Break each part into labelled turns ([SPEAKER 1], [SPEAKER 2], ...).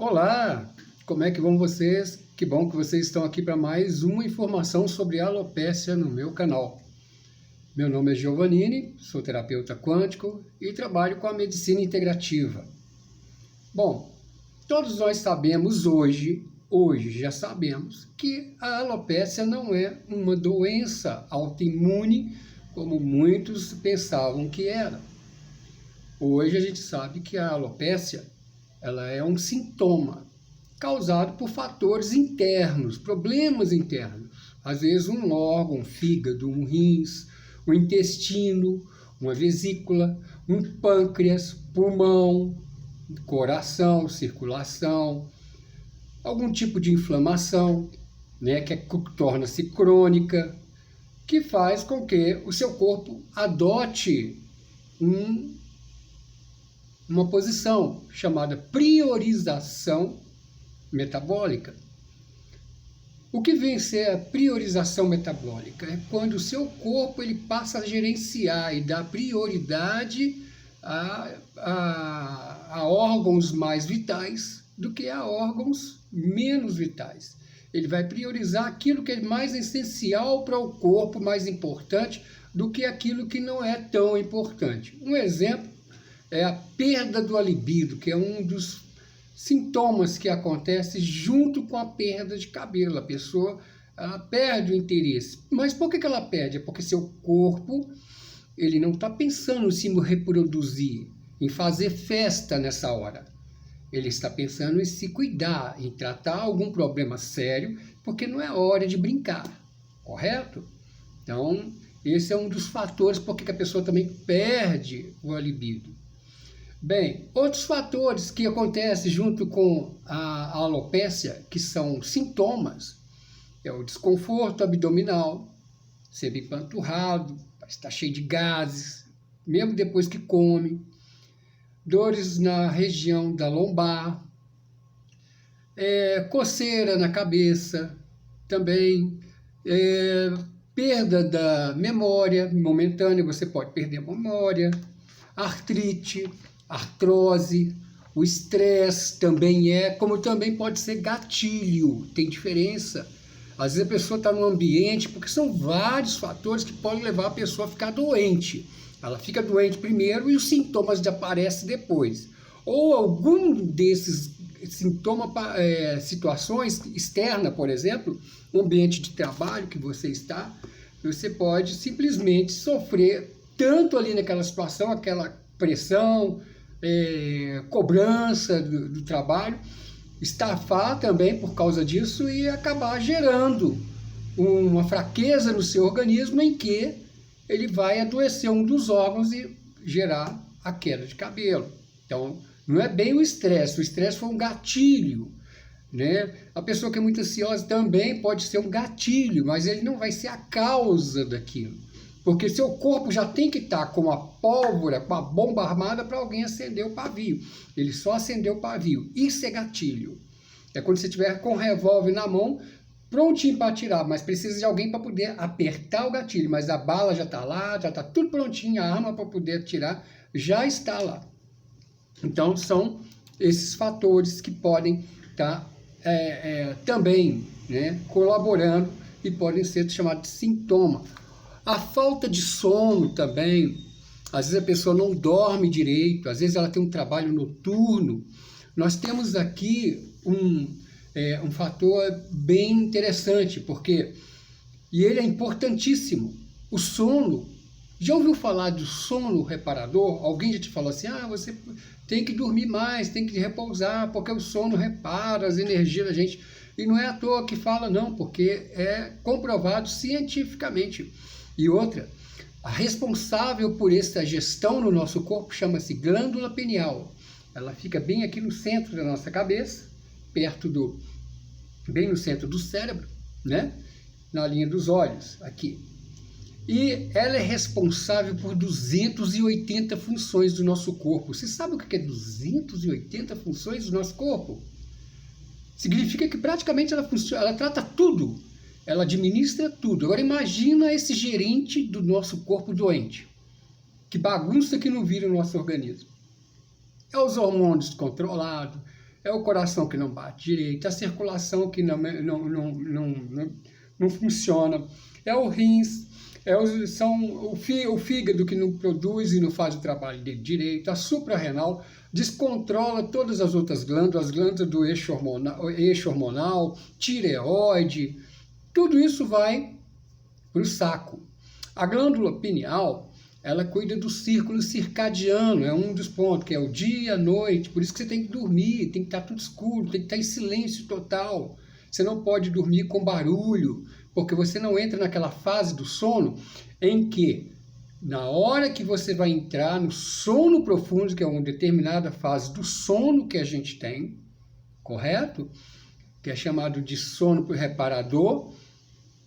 [SPEAKER 1] Olá, como é que vão vocês? Que bom que vocês estão aqui para mais uma informação sobre alopécia no meu canal. Meu nome é Giovannini, sou terapeuta quântico e trabalho com a medicina integrativa. Bom, todos nós sabemos hoje já sabemos que a alopécia não é uma doença autoimune como muitos pensavam que era. Hoje a gente sabe que a alopécia ela é um sintoma causado por fatores internos, problemas internos. Às vezes um órgão, um fígado, um rins, um intestino, uma vesícula, um pâncreas, pulmão, coração, circulação, algum tipo de inflamação, que torna-se crônica, que faz com que o seu corpo adote uma posição chamada priorização metabólica. O que vem a ser a priorização metabólica? É quando o seu corpo ele passa a gerenciar e dar prioridade a órgãos mais vitais do que a órgãos menos vitais. Ele vai priorizar aquilo que é mais essencial para o corpo, mais importante, do que aquilo que não é tão importante. Um exemplo é a perda do libido, que é um dos sintomas que acontece junto com a perda de cabelo. A pessoa ela perde o interesse. Mas por que ela perde? É porque seu corpo ele não está pensando em se reproduzir, em fazer festa nessa hora. Ele está pensando em se cuidar, em tratar algum problema sério, porque não é hora de brincar, correto? Então, esse é um dos fatores porque que a pessoa também perde o libido. Bem, outros fatores que acontecem junto com a alopécia, que são sintomas, é o desconforto abdominal, ser empanturrado, está cheio de gases, mesmo depois que come, dores na região da lombar, coceira na cabeça, também perda da memória momentânea, você pode perder a memória, artrite, artrose, o estresse também como também pode ser gatilho, tem diferença. Às vezes a pessoa está num ambiente, porque são vários fatores que podem levar a pessoa a ficar doente. Ela fica doente primeiro e os sintomas aparecem depois. Ou algum desses sintomas, situações externas, por exemplo, um ambiente de trabalho que você está, você pode simplesmente sofrer tanto ali naquela situação, aquela pressão, cobrança do trabalho, estafar também por causa disso e acabar gerando uma fraqueza no seu organismo em que ele vai adoecer um dos órgãos e gerar a queda de cabelo. Então, não é bem o estresse foi um gatilho, A pessoa que é muito ansiosa também pode ser um gatilho, mas ele não vai ser a causa daquilo. Porque seu corpo já tem que estar com a pólvora, com a bomba armada para alguém acender o pavio. Ele só acendeu o pavio. Isso é gatilho. É quando você estiver com o revólver na mão, prontinho para atirar, mas precisa de alguém para poder apertar o gatilho. Mas a bala já está lá, já está tudo prontinho, a arma para poder atirar já está lá. Então, são esses fatores que podem estar também colaborando e podem ser chamados de sintoma. A falta de sono também, às vezes a pessoa não dorme direito, às vezes ela tem um trabalho noturno. Nós temos aqui um fator bem interessante, e ele é importantíssimo, o sono. Já ouviu falar do sono reparador? Alguém já te falou assim, você tem que dormir mais, tem que repousar, porque o sono repara as energias da gente. E não é à toa que fala não, porque é comprovado cientificamente. E outra, a responsável por essa gestão no nosso corpo chama-se glândula pineal. Ela fica bem aqui no centro da nossa cabeça, bem no centro do cérebro, na linha dos olhos, aqui. E ela é responsável por 280 funções do nosso corpo. Você sabe o que é 280 funções do nosso corpo? Significa que praticamente ela trata tudo. Ela administra tudo. Agora imagina esse gerente do nosso corpo doente. Que bagunça que não vira o nosso organismo. É os hormônios descontrolados, é o coração que não bate direito, a circulação que não funciona, é o rins, o fígado que não produz e não faz o trabalho dele direito, a suprarrenal descontrola todas as outras glândulas, as glândulas do eixo hormonal, tireoide, tudo isso vai para o saco. A glândula pineal, ela cuida do círculo circadiano, é um dos pontos, que é o dia, a noite, por isso que você tem que dormir, tem que estar tudo escuro, tem que estar em silêncio total. Você não pode dormir com barulho, porque você não entra naquela fase do sono em que, na hora que você vai entrar no sono profundo, que é uma determinada fase do sono que a gente tem, correto? Que é chamado de sono reparador,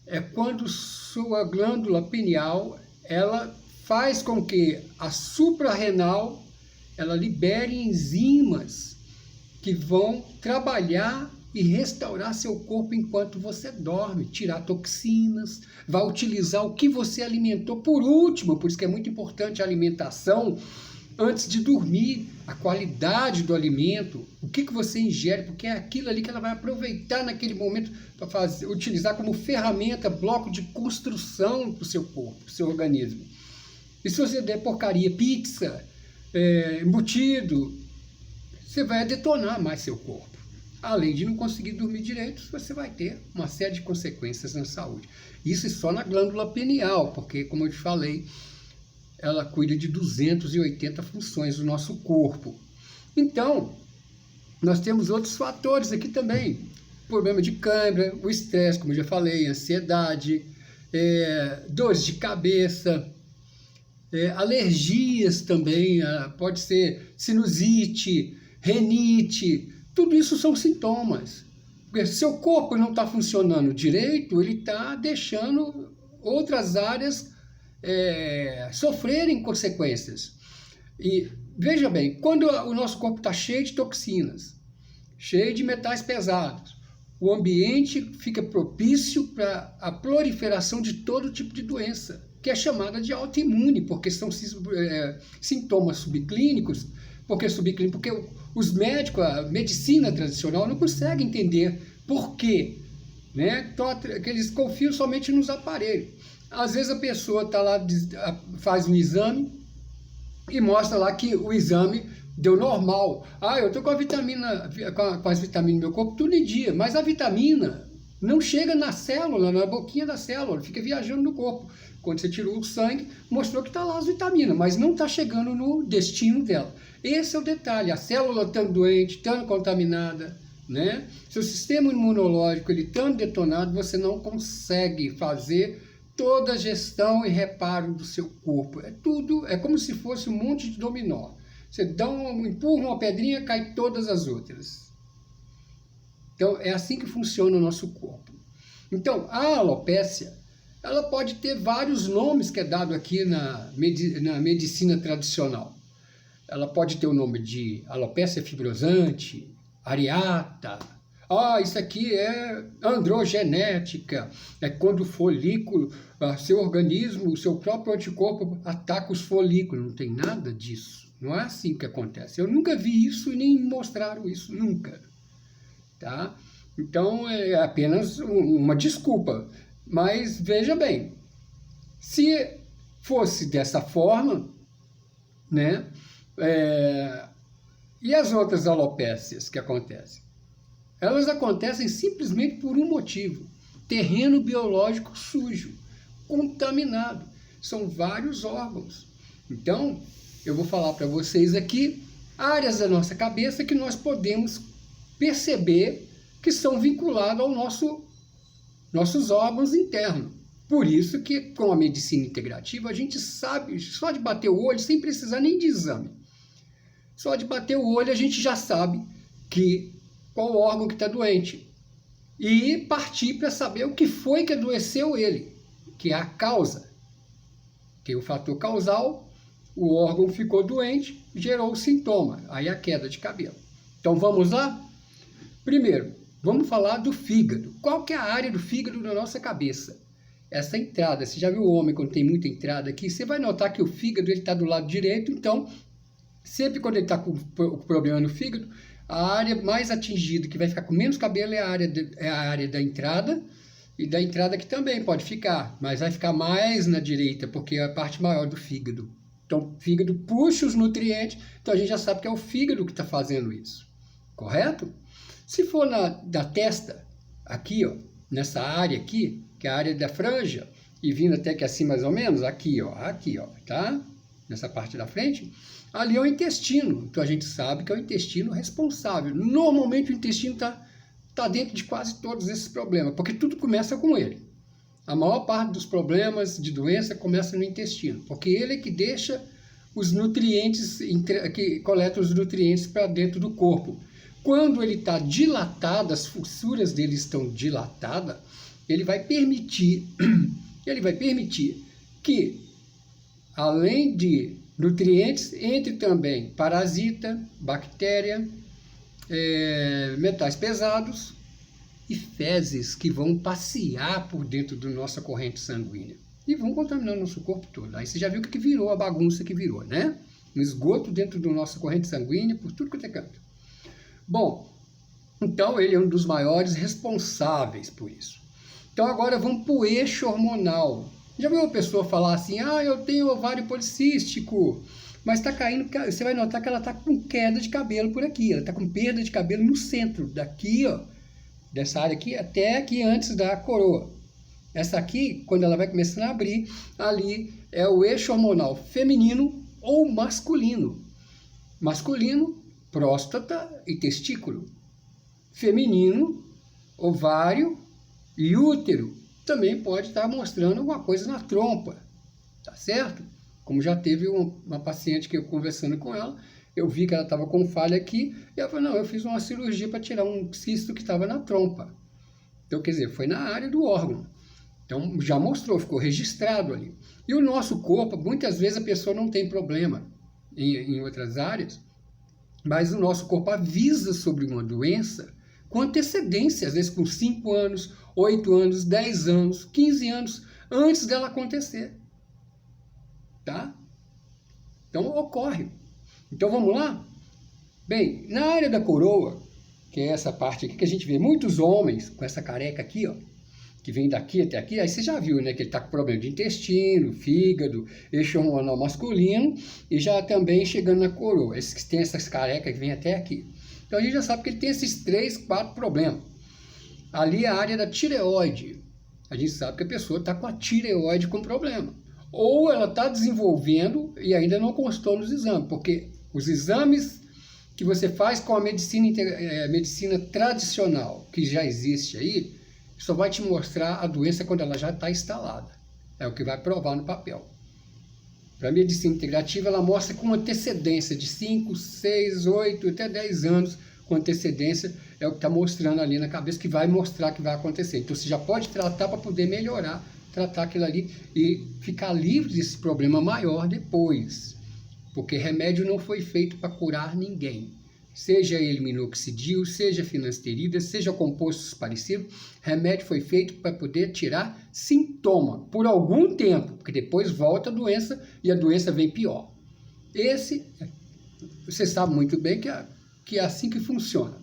[SPEAKER 1] é quando sua glândula pineal, ela faz com que a suprarrenal, ela libere enzimas que vão trabalhar e restaurar seu corpo enquanto você dorme, tirar toxinas, vai utilizar o que você alimentou por último, por isso que é muito importante a alimentação antes de dormir, a qualidade do alimento, o que você ingere, porque é aquilo ali que ela vai aproveitar naquele momento para utilizar como ferramenta, bloco de construção para o seu corpo, para o seu organismo. E se você der porcaria, pizza, embutido, você vai detonar mais seu corpo. Além de não conseguir dormir direito, você vai ter uma série de consequências na saúde. Isso é só na glândula pineal, porque, como eu te falei, ela cuida de 280 funções do nosso corpo. Então, nós temos outros fatores aqui também. Problema de cãibra, o estresse, como eu já falei, ansiedade, dores de cabeça, alergias também, pode ser sinusite, renite, tudo isso são sintomas. Porque se seu corpo não está funcionando direito, ele está deixando outras áreas sofrerem consequências. E veja bem, quando o nosso corpo está cheio de toxinas, cheio de metais pesados, o ambiente fica propício para a proliferação de todo tipo de doença, que é chamada de autoimune, porque são sintomas subclínicos, porque os médicos, a medicina tradicional não consegue entender por quê, né? Então, eles confiam somente nos aparelhos. Às vezes a pessoa está lá, faz um exame e mostra lá que o exame deu normal. Eu estou com a vitamina, com as vitaminas no meu corpo tudo em dia, mas a vitamina não chega na célula, na boquinha da célula, fica viajando no corpo. Quando você tirou o sangue, mostrou que está lá as vitaminas, mas não está chegando no destino dela. Esse é o detalhe, a célula estando doente, estando contaminada, né? Seu sistema imunológico ele estando detonado, você não consegue fazer toda a gestão e reparo do seu corpo. É como se fosse um monte de dominó. Você empurra uma pedrinha, cai todas as outras. Então, é assim que funciona o nosso corpo. Então, a alopécia, ela pode ter vários nomes que é dado aqui na medicina tradicional. Ela pode ter o nome de alopécia fibrosante, areata. Isso aqui é androgenética. É quando o folículo, seu organismo, o seu próprio anticorpo ataca os folículos. Não tem nada disso. Não é assim que acontece. Eu nunca vi isso e nem mostraram isso, nunca. Tá? Então, é apenas uma desculpa. Mas, veja bem, se fosse dessa forma, né? E as outras alopécias que acontecem? Elas acontecem simplesmente por um motivo: terreno biológico sujo, contaminado. São vários órgãos. Então, eu vou falar para vocês aqui áreas da nossa cabeça que nós podemos perceber que são vinculadas aos nossos órgãos internos. Por isso que, com a medicina integrativa, a gente sabe, só de bater o olho, sem precisar nem de exame, só de bater o olho a gente já sabe qual órgão que está doente. E partir para saber o que foi que adoeceu ele, que é a causa. Tem o fator causal, o órgão ficou doente, gerou o sintoma, aí a queda de cabelo. Então vamos lá? Primeiro, vamos falar do fígado. Qual que é a área do fígado na nossa cabeça? Essa entrada, você já viu o homem quando tem muita entrada aqui? Você vai notar que o fígado está do lado direito, então, sempre quando ele está com problema no fígado, A área mais atingida, que vai ficar com menos cabelo, é a área da entrada, e da entrada que também pode ficar, mas vai ficar mais na direita, porque é a parte maior do fígado. Então, o fígado puxa os nutrientes, então a gente já sabe que é o fígado que está fazendo isso, correto? Se for da testa, aqui, ó, nessa área aqui, que é a área da franja, e vindo até aqui assim mais ou menos, aqui, ó, tá? Nessa parte da frente, ali é o intestino. Então a gente sabe que é o intestino responsável. Normalmente o intestino tá dentro de quase todos esses problemas, porque tudo começa com ele. A maior parte dos problemas de doença começa no intestino, porque ele é que deixa os nutrientes, que coleta os nutrientes para dentro do corpo. Quando ele está dilatado, as fissuras dele estão dilatadas, ele vai permitir que, além de nutrientes, entre também parasita, bactéria, metais pesados e fezes que vão passear por dentro da nossa corrente sanguínea e vão contaminar o nosso corpo todo. Aí você já viu o que virou, a bagunça que virou, né? Um esgoto dentro da nossa corrente sanguínea, por tudo que é canto. Bom, então ele é um dos maiores responsáveis por isso. Então agora vamos para o eixo hormonal. Já viu uma pessoa falar assim, eu tenho ovário policístico, mas está caindo, você vai notar que ela está com queda de cabelo por aqui, ela está com perda de cabelo no centro, daqui, ó, dessa área aqui, até aqui antes da coroa. Essa aqui, quando ela vai começando a abrir, ali é o eixo hormonal feminino ou masculino. Masculino, próstata e testículo. Feminino, ovário e útero. Também pode estar mostrando alguma coisa na trompa, tá certo? Como já teve uma paciente que eu conversando com ela, eu vi que ela estava com falha aqui, e ela falou, não, eu fiz uma cirurgia para tirar um cisto que estava na trompa. Então, quer dizer, foi na área do órgão. Então, já mostrou, ficou registrado ali. E o nosso corpo, muitas vezes a pessoa não tem problema em outras áreas, mas o nosso corpo avisa sobre uma doença com antecedência, às vezes com 5 anos, 8 anos, 10 anos, 15 anos, antes dela acontecer. Tá? Então, ocorre. Então, vamos lá? Bem, na área da coroa, que é essa parte aqui, que a gente vê muitos homens com essa careca aqui, ó, que vem daqui até aqui, aí você já viu, né, que ele está com problema de intestino, fígado, eixo hormonal masculino, e já também chegando na coroa, esses que tem essas carecas que vêm até aqui. Então, a gente já sabe que ele tem esses 3, 4 problemas. Ali é a área da tireoide. A gente sabe que a pessoa está com a tireoide com problema. Ou ela está desenvolvendo e ainda não constou nos exames, porque os exames que você faz com a medicina tradicional, que já existe aí, só vai te mostrar a doença quando ela já está instalada. É o que vai provar no papel. Para a medicina integrativa, ela mostra com antecedência de 5, 6, 8, até 10 anos, com antecedência, é o que está mostrando ali na cabeça, que vai mostrar que vai acontecer. Então, você já pode tratar para poder melhorar, tratar aquilo ali e ficar livre desse problema maior depois. Porque remédio não foi feito para curar ninguém. Seja ele minoxidil, seja finasterida, seja compostos parecidos, remédio foi feito para poder tirar sintoma por algum tempo, porque depois volta a doença e a doença vem pior. Você sabe muito bem que é assim que funciona,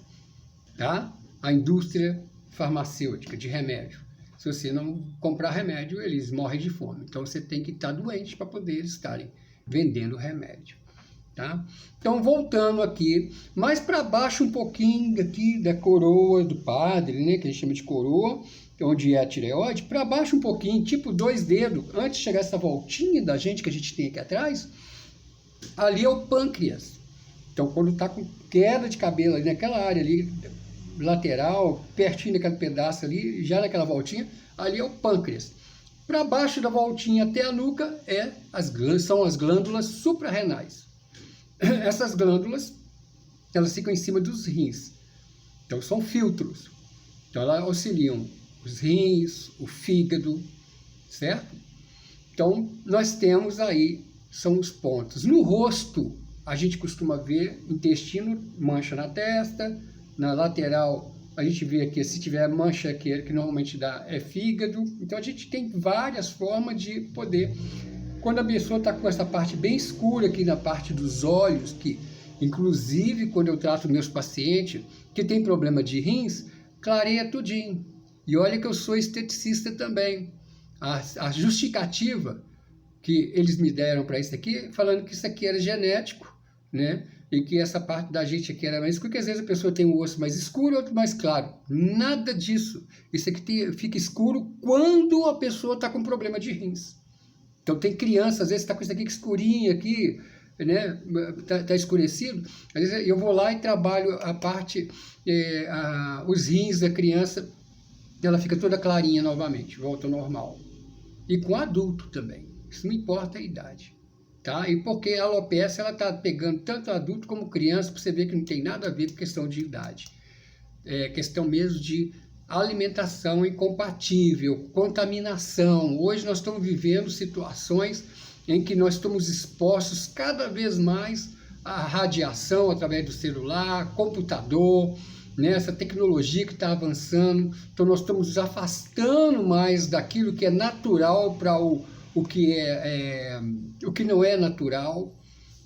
[SPEAKER 1] tá? A indústria farmacêutica de remédio. Se você não comprar remédio, eles morrem de fome. Então, você tem que estar doente para poder estarem vendendo remédio. Tá? Então, voltando aqui, mais para baixo um pouquinho aqui da coroa do padre, né, que a gente chama de coroa, onde é a tireoide, para baixo um pouquinho, tipo 2 dedos, antes de chegar essa voltinha da gente que a gente tem aqui atrás, ali é o pâncreas. Então, quando está com queda de cabelo ali naquela área ali, lateral, pertinho daquele pedaço ali, já naquela voltinha, ali é o pâncreas. Para baixo da voltinha até a nuca são as glândulas suprarrenais. Essas glândulas, elas ficam em cima dos rins. Então, são filtros. Então, elas auxiliam os rins, o fígado, certo? Então, nós temos aí, são os pontos. No rosto, a gente costuma ver intestino, mancha na testa, na lateral, a gente vê aqui, se tiver mancha aqui, que normalmente dá, é fígado. Então, a gente tem várias formas de poder... Quando a pessoa está com essa parte bem escura aqui na parte dos olhos, que Inclusive, quando eu trato meus pacientes que têm problema de rins, clareia tudinho. E olha que eu sou esteticista também. A justificativa que eles me deram para isso aqui, falando que isso aqui era genético, né? E que essa parte da gente aqui era mais escura, porque às vezes a pessoa tem um osso mais escuro, outro mais claro. Nada disso. Isso aqui fica escuro quando a pessoa está com problema de rins. Então tem criança, às vezes está com isso aqui escurinho aqui, né? Tá escurecido. Às vezes eu vou lá e trabalho a parte, os rins da criança, ela fica toda clarinha novamente, volta ao normal. E com adulto também. Isso não importa a idade. Tá? E porque a alopecia está pegando tanto adulto como criança, para você ver que não tem nada a ver com questão de idade. É questão mesmo de alimentação incompatível, contaminação. Hoje nós estamos vivendo situações em que nós estamos expostos cada vez mais à radiação através do celular, computador, né? Essa tecnologia que está avançando. Então nós estamos nos afastando mais daquilo que é natural para o que não é natural,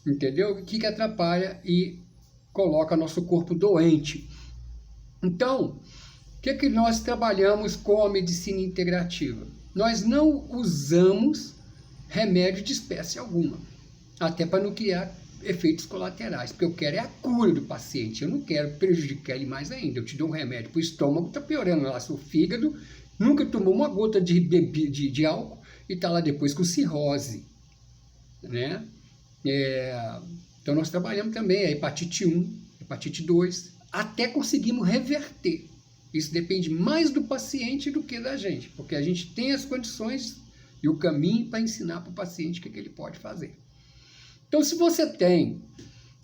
[SPEAKER 1] entendeu? O que atrapalha e coloca nosso corpo doente. Então, o que nós trabalhamos com a medicina integrativa? Nós não usamos remédio de espécie alguma, até para não criar efeitos colaterais, porque eu quero a cura do paciente, eu não quero prejudicar ele mais ainda. Eu te dou um remédio para o estômago, está piorando lá seu fígado, nunca tomou uma gota de álcool, e está lá depois com cirrose, né? Então nós trabalhamos também a hepatite 1, hepatite 2, até conseguimos reverter. Isso depende mais do paciente do que da gente, porque a gente tem as condições e o caminho para ensinar para o paciente o que ele pode fazer. Então, se você tem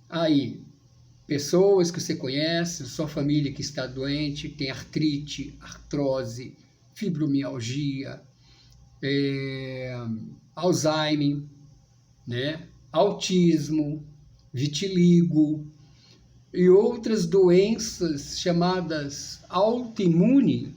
[SPEAKER 1] aí pessoas que você conhece, sua família que está doente, tem artrite, artrose, fibromialgia, Alzheimer, né? Autismo, vitiligo e outras doenças chamadas autoimunes,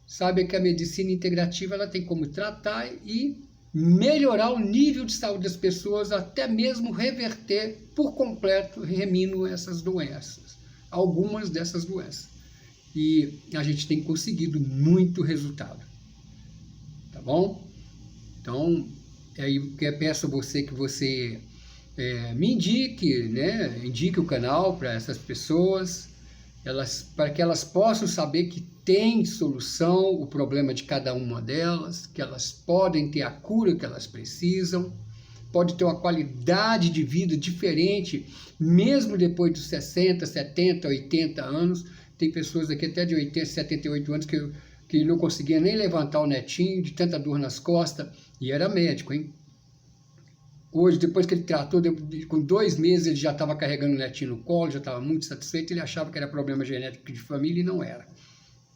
[SPEAKER 1] sabe que a medicina integrativa ela tem como tratar e melhorar o nível de saúde das pessoas, até mesmo reverter por completo, remino essas doenças, algumas dessas doenças. E a gente tem conseguido muito resultado. Tá bom? Então, aí eu peço a você que você me indique, né? Indique o canal para essas pessoas, para que elas possam saber que tem solução o problema de cada uma delas, que elas podem ter a cura que elas precisam, pode ter uma qualidade de vida diferente, mesmo depois dos 60, 70, 80 anos. Tem pessoas aqui até de 80, 78 anos que não conseguia nem levantar o netinho, de tanta dor nas costas, e era médico, hein? Hoje, depois que ele tratou, com 2 meses ele já estava carregando o netinho no colo, já estava muito satisfeito, ele achava que era problema genético de família e não era,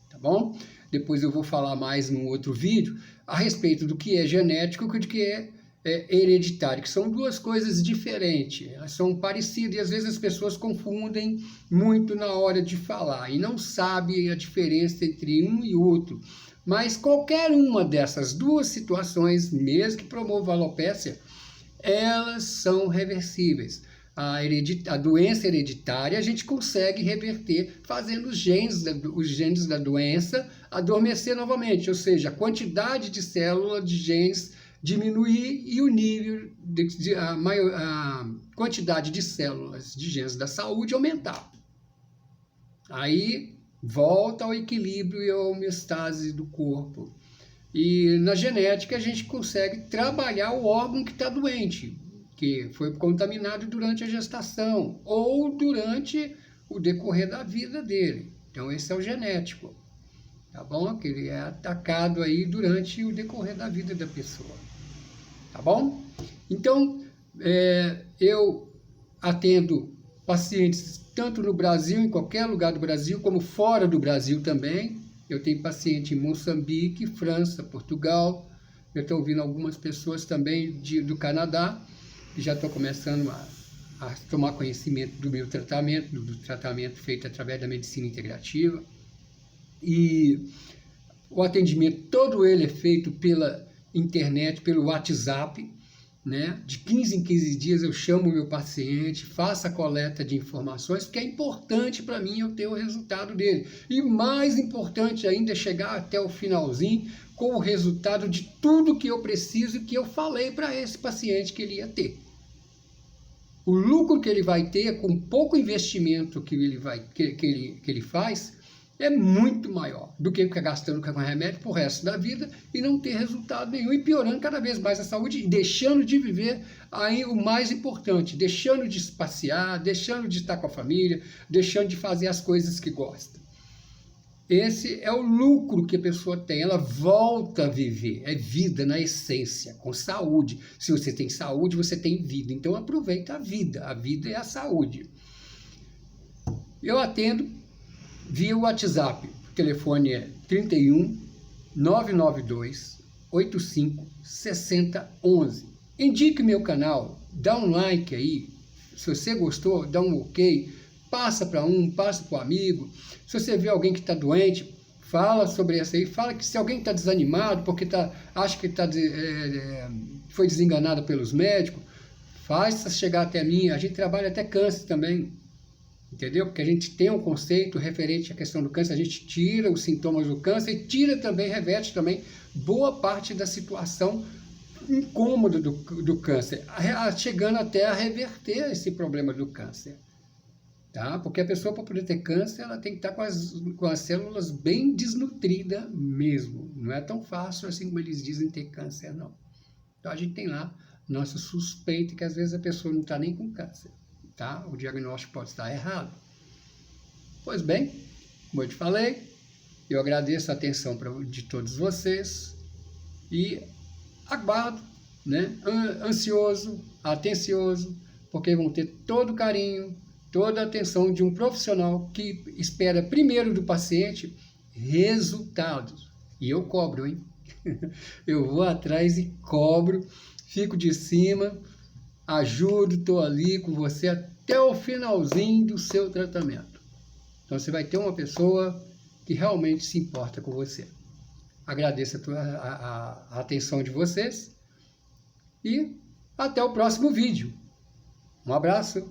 [SPEAKER 1] tá bom? Depois eu vou falar mais num outro vídeo a respeito do que é genético e do que é hereditário, que são duas coisas diferentes, elas são parecidas e às vezes as pessoas confundem muito na hora de falar e não sabem a diferença entre um e outro. Mas qualquer uma dessas duas situações, mesmo que promova a alopecia, elas são reversíveis. A doença hereditária a gente consegue reverter fazendo os genes da doença adormecer novamente, ou seja, a quantidade de células de genes diminuir e o nível, a quantidade de células de genes da saúde aumentar. Aí volta ao equilíbrio e à homeostase do corpo. E na genética a gente consegue trabalhar o órgão que está doente, que foi contaminado durante a gestação ou durante o decorrer da vida dele. Então esse é o genético, tá bom? Que ele é atacado aí durante o decorrer da vida da pessoa, tá bom? Então eu atendo pacientes tanto no Brasil, em qualquer lugar do Brasil, como fora do Brasil também. Eu tenho paciente em Moçambique, França, Portugal. Eu estou ouvindo algumas pessoas também do Canadá, que já estão começando a tomar conhecimento do meu tratamento, do tratamento feito através da medicina integrativa. E o atendimento, todo ele é feito pela internet, pelo WhatsApp, né? De 15 em 15 dias eu chamo o meu paciente, faço a coleta de informações, porque é importante para mim eu ter o resultado dele. E mais importante ainda é chegar até o finalzinho com o resultado de tudo que eu preciso e que eu falei para esse paciente que ele ia ter. O lucro que ele vai ter com pouco investimento que ele faz é muito maior do que ficar gastando com remédio pro resto da vida e não ter resultado nenhum e piorando cada vez mais a saúde e deixando de viver aí o mais importante, deixando de passear, deixando de estar com a família, deixando de fazer as coisas que gosta. Esse é o lucro que a pessoa tem, ela volta a viver, é vida na essência, com saúde. Se você tem saúde, você tem vida, então aproveita a vida é a saúde. Eu atendo via WhatsApp, o telefone é 31 992 85 60 11. Indique meu canal, dá um like aí, se você gostou, dá um ok, passa para passa para o amigo. Se você vê alguém que está doente, fala sobre isso aí, fala que se alguém está desanimado, porque acha que foi desenganado pelos médicos, faça chegar até mim, a gente trabalha até câncer também. Entendeu? Porque a gente tem um conceito referente à questão do câncer, a gente tira os sintomas do câncer e tira também, reverte também boa parte da situação incômoda do câncer, chegando até a reverter esse problema do câncer. Tá? Porque a pessoa, para poder ter câncer, ela tem que estar com as células bem desnutridas mesmo. Não é tão fácil assim como eles dizem ter câncer, não. Então a gente tem lá nosso suspeito que às vezes a pessoa não está nem com câncer. Tá? O diagnóstico pode estar errado. Pois bem, como eu te falei, eu agradeço a atenção de todos vocês e aguardo, né, ansioso, atencioso, porque vão ter todo o carinho, toda a atenção de um profissional que espera primeiro do paciente resultados. E eu cobro, hein? Eu vou atrás e cobro, fico de cima, ajudo, estou ali com você até o finalzinho do seu tratamento. Então você vai ter uma pessoa que realmente se importa com você. Agradeço a atenção de vocês e até o próximo vídeo. Um abraço.